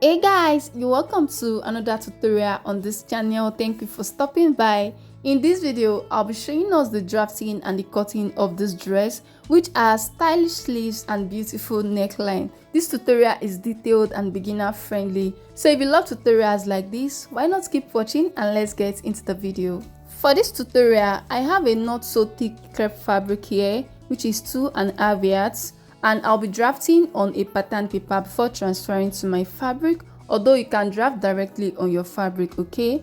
Hey guys, you're welcome to another tutorial on this channel. Thank you for stopping by. In this video, I'll be showing us the drafting and the cutting of this dress, which has stylish sleeves and beautiful neckline. This tutorial is detailed and beginner friendly, so if you love tutorials like this, why not keep watching and let's get into the video. For this tutorial, I have a not so thick crepe fabric here, which is 2.5 yards. And I'll be drafting on a pattern paper before transferring to my fabric, although you can draft directly on your fabric, okay?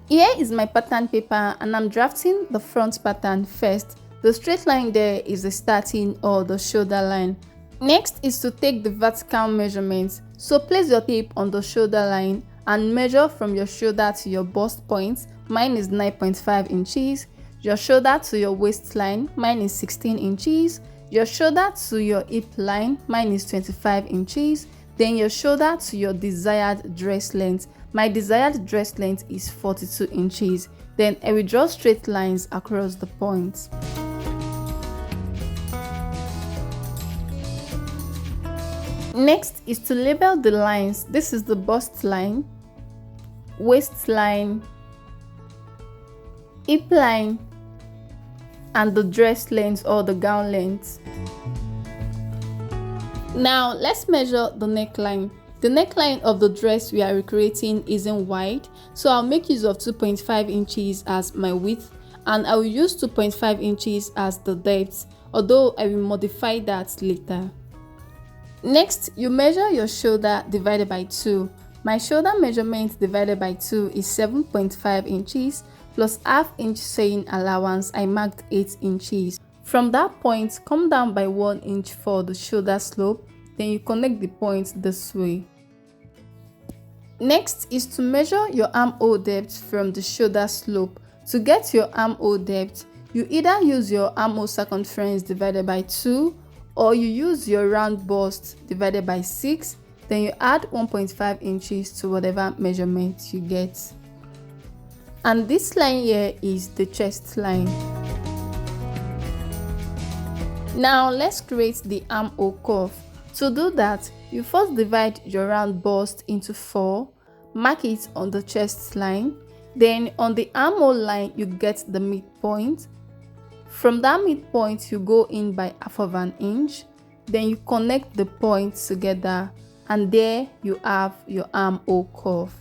Here is my pattern paper and I'm drafting the front pattern first. The straight line there is the starting or the shoulder line. Next is to take the vertical measurements. So place your tape on the shoulder line and measure from your shoulder to your bust point. Mine is 9.5 inches. Your shoulder to your waistline, mine is 16 inches. Your shoulder to your hip line, mine is 25 inches. Then your shoulder to your desired dress length. My desired dress length is 42 inches. Then I will draw straight lines across the points. Next is to label the lines. This is the bust line, waistline, hip line, and the dress length or the gown length. Now let's measure the neckline. The neckline of the dress we are recreating isn't wide, so I'll make use of 2.5 inches as my width and I will use 2.5 inches as the depth, although I will modify that later. Next, you measure your shoulder divided by 2. My shoulder measurement divided by 2 is 7.5 inches plus half inch sewing allowance. I marked 8 inches. From that point, come down by 1 inch for the shoulder slope, then you connect the points this way. Next is to measure your armhole depth from the shoulder slope. To get your armhole depth, you either use your armhole circumference divided by 2 or you use your round bust divided by 6, then you add 1.5 inches to whatever measurement you get. And this line here is the chest line. Now let's create the armhole curve. To do that, you first divide your round bust into 4, mark it on the chest line, then on the armhole line you get the midpoint. From that midpoint you go in by half of an inch, then you connect the points together and there you have your armhole curve.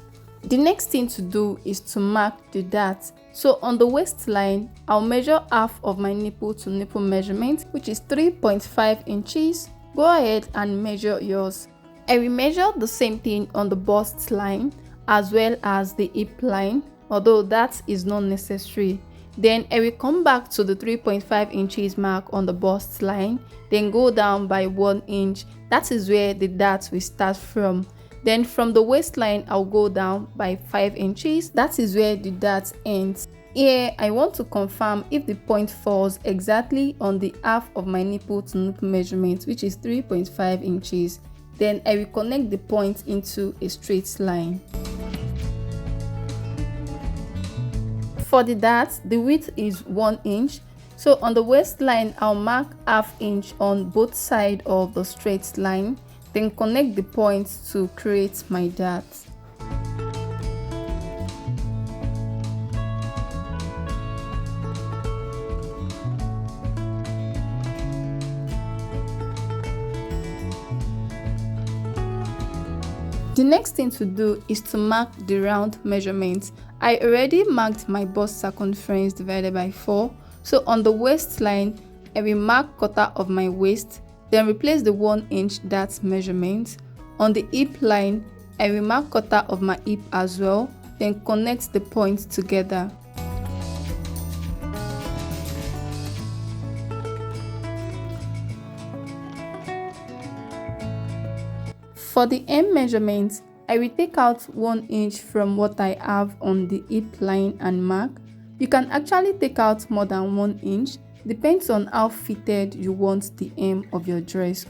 The next thing to do is to mark the dart. So on the waistline, I'll measure half of my nipple to nipple measurement, which is 3.5 inches. Go ahead and measure yours. I will measure the same thing on the bust line as well as the hip line, although that is not necessary. Then I will come back to the 3.5 inches mark on the bust line, then go down by 1 inch. That is where the dart will start from. Then from the waistline, I'll go down by 5 inches. That is where the dart ends. Here, I want to confirm if the point falls exactly on the half of my nipple to nipple measurement, which is 3.5 inches. Then I will connect the point into a straight line. For the dart, the width is 1 inch. So on the waistline, I'll mark half inch on both sides of the straight line. Then connect the points to create my dart. The next thing to do is to mark the round measurements. I already marked my bust circumference divided by 4. So on the waistline, I will mark quarter of my waist. Then replace the 1 inch dart measurement. On the hip line, I will mark quarter of my hip as well, then connect the points together. For the hem measurement, I will take out 1 inch from what I have on the hip line and mark. You can actually take out more than 1 inch. Depends on how fitted you want the hem of your dress.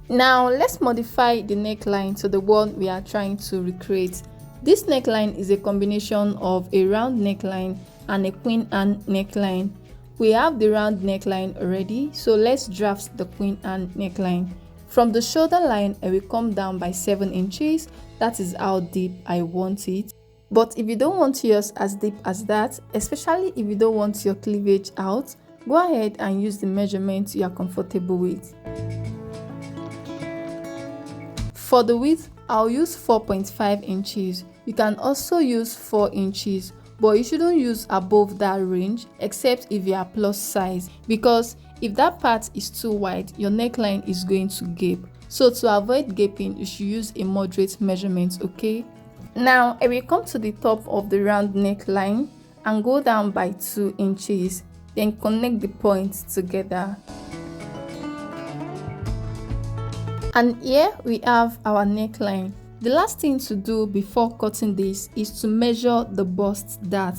Now let's modify the neckline to the one we are trying to recreate. This neckline is a combination of a round neckline and a queen Anne neckline. We have the round neckline already, so let's draft the queen Anne neckline. From the shoulder line, I will come down by 7 inches. That is how deep I want it. But if you don't want yours as deep as that, especially if you don't want your cleavage out, go ahead and use the measurement you are comfortable with. For the width, I'll use 4.5 inches. You can also use 4 inches, but you shouldn't use above that range except if you are plus size, because if that part is too wide, your neckline is going to gape. So to avoid gaping, you should use a moderate measurement, okay? Now I will come to the top of the round neckline and go down by 2 inches, then connect the points together. And here we have our neckline. The last thing to do before cutting this is to measure the bust dart.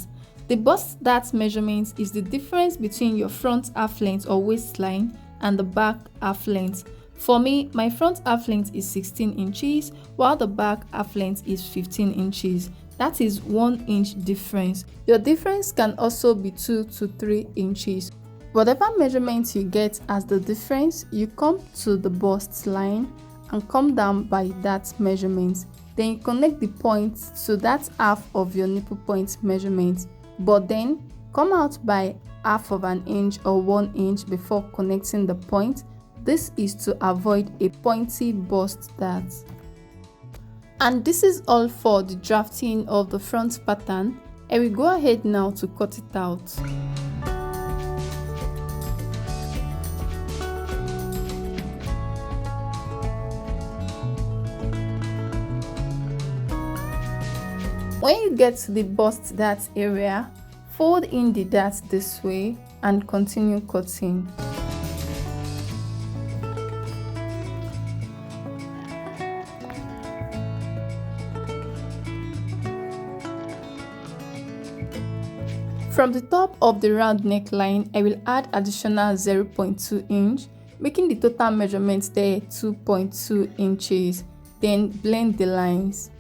The bust dart measurement is the difference between your front half length or waistline and the back half length. For me, my front half length is 16 inches while the back half length is 15 inches. That is 1 inch difference. Your difference can also be 2 to 3 inches. Whatever measurement you get as the difference, you come to the bust line and come down by that measurement. Then you connect the points to that half of your nipple point measurement, but then come out by half of an inch or 1 inch before connecting the point. This is to avoid a pointy bust dart. And this is all for the drafting of the front pattern. I will go ahead now to cut it out. When you get to the bust dart area, fold in the dart this way and continue cutting. From the top of the round neckline, I will add additional 0.2 inch, making the total measurement there 2.2 inches. Then blend the lines.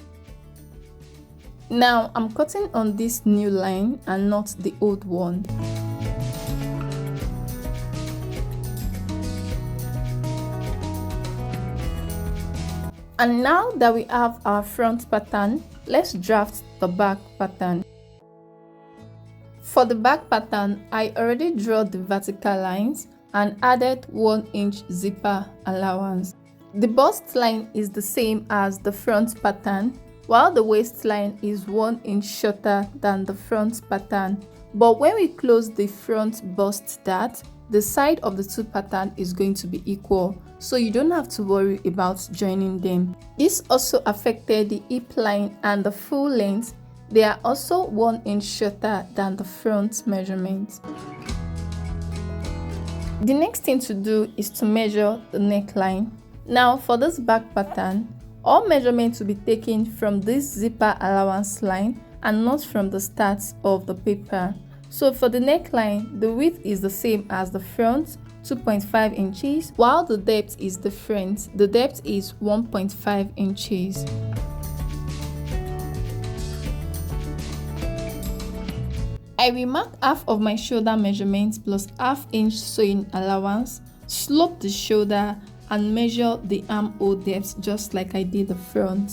Now I'm cutting on this new line and not the old one. And now that we have our front pattern, let's draft the back pattern. For the back pattern, I already drew the vertical lines and added 1 inch zipper allowance. The bust line is the same as the front pattern, while the waistline is 1 inch shorter than the front pattern. But when we close the front bust dart, the side of the two pattern is going to be equal, so you don't have to worry about joining them. This also affected the hip line and the full length. They are also 1 inch shorter than the front measurement. The next thing to do is to measure the neckline. Now for this back pattern, all measurements will be taken from this zipper allowance line and not from the start of the paper. So for the neckline, the width is the same as the front, 2.5 inches, while the depth is different. The depth is 1.5 inches. I will mark half of my shoulder measurement plus half inch sewing allowance, slope the shoulder and measure the armhole depth just like I did the front.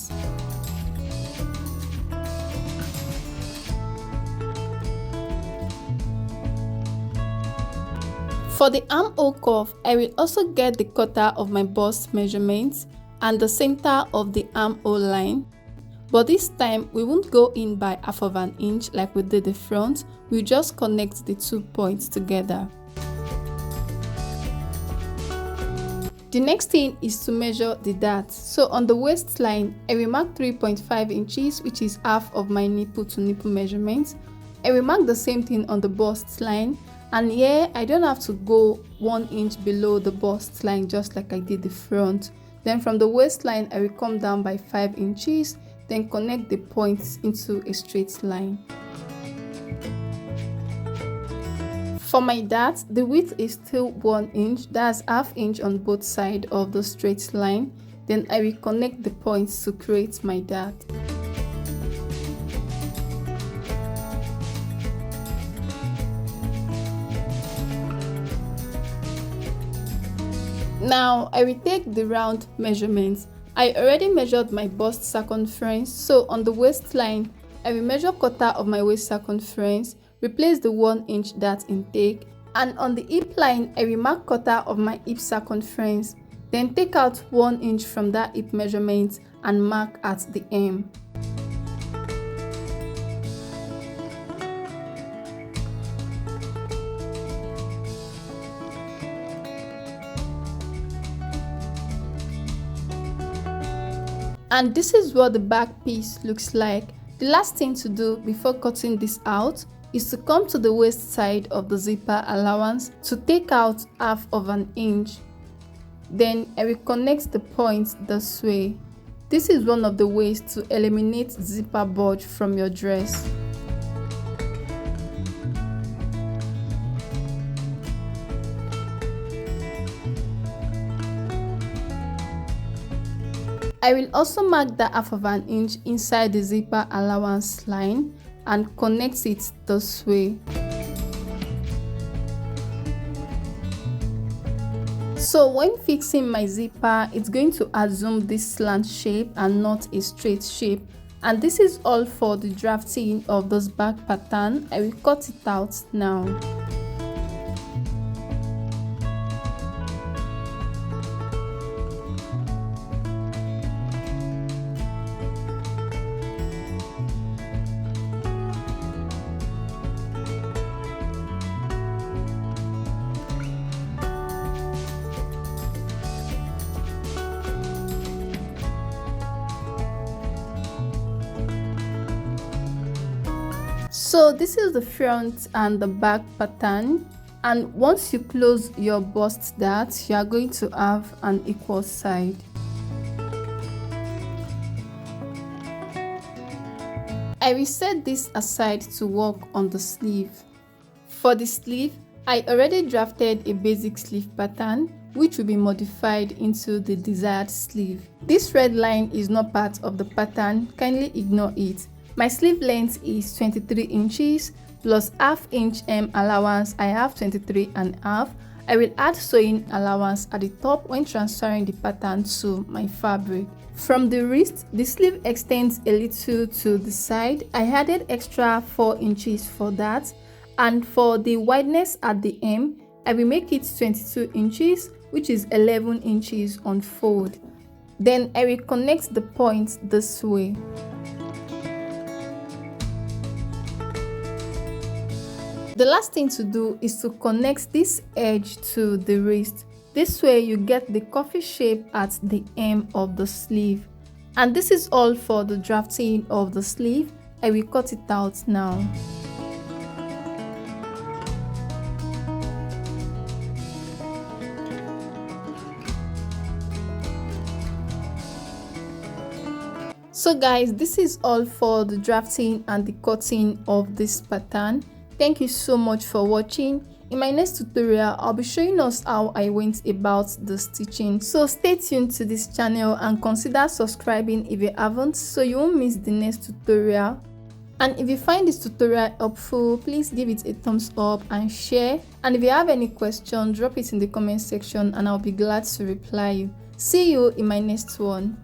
For the armhole curve, I will also get the cutter of my bust measurements and the center of the armhole line. But this time, we won't go in by half of an inch like we did the front, we'll just connect the 2 points together. The next thing is to measure the dart. So on the waistline, I will mark 3.5 inches, which is half of my nipple to nipple measurement. I will mark the same thing on the bust line, and here I don't have to go 1 inch below the bust line just like I did the front. Then from the waistline, I will come down by 5 inches, then connect the points into a straight line. For my dart, the width is still 1 inch, that's half inch on both sides of the straight line. Then I will connect the points to create my dart. Now I will take the round measurements. I already measured my bust circumference, so on the waistline, I will measure quarter of my waist circumference, replace the 1 inch dart intake, and on the hip line, I will mark quarter of my hip circumference, then take out 1 inch from that hip measurement and mark at the hem. And this is what the back piece looks like. The last thing to do before cutting this out is to come to the waist side of the zipper allowance to take out half of an inch. Then I will connect the points this way. This is one of the ways to eliminate zipper bulge from your dress. I will also mark the half of an inch inside the zipper allowance line and connect it this way. So when fixing my zipper, it's going to assume this slant shape and not a straight shape. And this is all for the drafting of this back pattern. I will cut it out now. So this is the front and the back pattern, and once you close your bust dart, you are going to have an equal side. I will set this aside to work on the sleeve. For the sleeve, I already drafted a basic sleeve pattern which will be modified into the desired sleeve. This red line is not part of the pattern, kindly ignore it. My sleeve length is 23 inches plus half inch hem allowance. I have 23.5. I will add sewing allowance at the top when transferring the pattern to my fabric. From the wrist, the sleeve extends a little to the side. I added extra 4 inches for that, and for the wideness at the hem, I will make it 22 inches, which is 11 inches on fold. Then I will connect the points this way. The last thing to do is to connect this edge to the wrist. This way you get the coffee shape at the hem of the sleeve. And this is all for the drafting of the sleeve. I will cut it out now. So guys, this is all for the drafting and the cutting of this pattern. Thank you so much for watching. In my next tutorial, I'll be showing us how I went about the stitching. So stay tuned to this channel and consider subscribing if you haven't, so you won't miss the next tutorial. And if you find this tutorial helpful, please give it a thumbs up and share. And if you have any questions, drop it in the comment section and I'll be glad to reply you. See you in my next one.